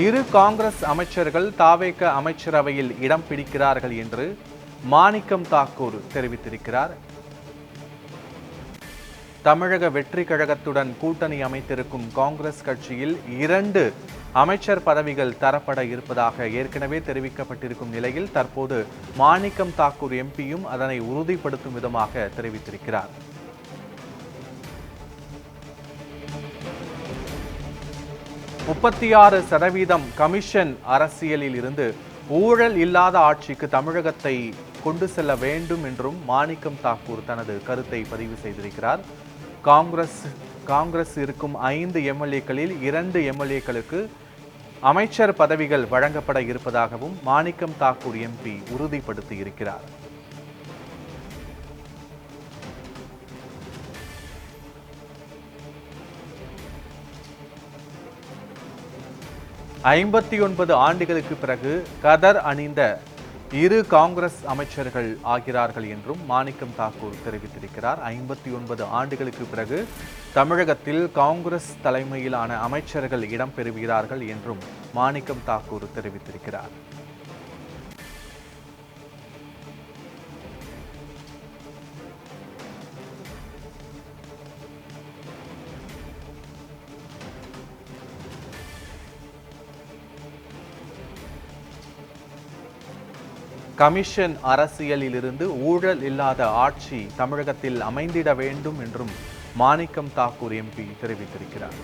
இரு காங்கிரஸ் அமைச்சர்கள் தாவேக அமைச்சரவையில் இடம் பிடிக்கிறார்கள் என்று மாணிக்கம் தாக்கூர் தெரிவித்திருக்கிறார். தமிழக வெற்றி கழகத்துடன் கூட்டணி அமைத்திருக்கும் காங்கிரஸ் கட்சியில் 2 அமைச்சர் பதவிகள் தரப்பட இருப்பதாக ஏற்கனவே தெரிவிக்கப்பட்டிருக்கும் நிலையில் தற்போது மாணிக்கம் தாக்கூர் எம்பியும் அதனை உறுதிப்படுத்தும் விதமாக தெரிவித்திருக்கிறார். %36 கமிஷன் அரசியலில் இருந்து ஊழல் இல்லாத ஆட்சிக்கு தமிழகத்தை கொண்டு செல்ல வேண்டும் என்றும் மாணிக்கம் தாக்கூர் தனது கருத்தை பதிவு செய்திருக்கிறார். காங்கிரஸ் இருக்கும் 5 எம்எல்ஏக்களில் 2 எம்எல்ஏக்களுக்கு அமைச்சர் பதவிகள் வழங்கப்பட இருப்பதாகவும் மாணிக்கம் தாக்கூர் எம்பி உறுதிப்படுத்தியிருக்கிறார். ஆண்டுகளுக்கு பிறகு கதர் அணிந்த 2 காங்கிரஸ் அமைச்சர்கள் ஆகிறார்கள் என்றும் மாணிக்கம் தாக்கூர் தெரிவித்திருக்கிறார். 59 ஆண்டுகளுக்கு பிறகு தமிழகத்தில் காங்கிரஸ் தலைமையிலான அமைச்சர்கள் இடம்பெறுகிறார்கள் என்றும் மாணிக்கம் தாக்கூர் தெரிவித்திருக்கிறார். கமிஷன் அரசியலில் இருந்து ஊழல் இல்லாத ஆட்சி தமிழகத்தில் அமைந்திட வேண்டும் என்றும் மாணிக்கம் தாக்கூர் எம்பி தெரிவித்திருக்கிறார்.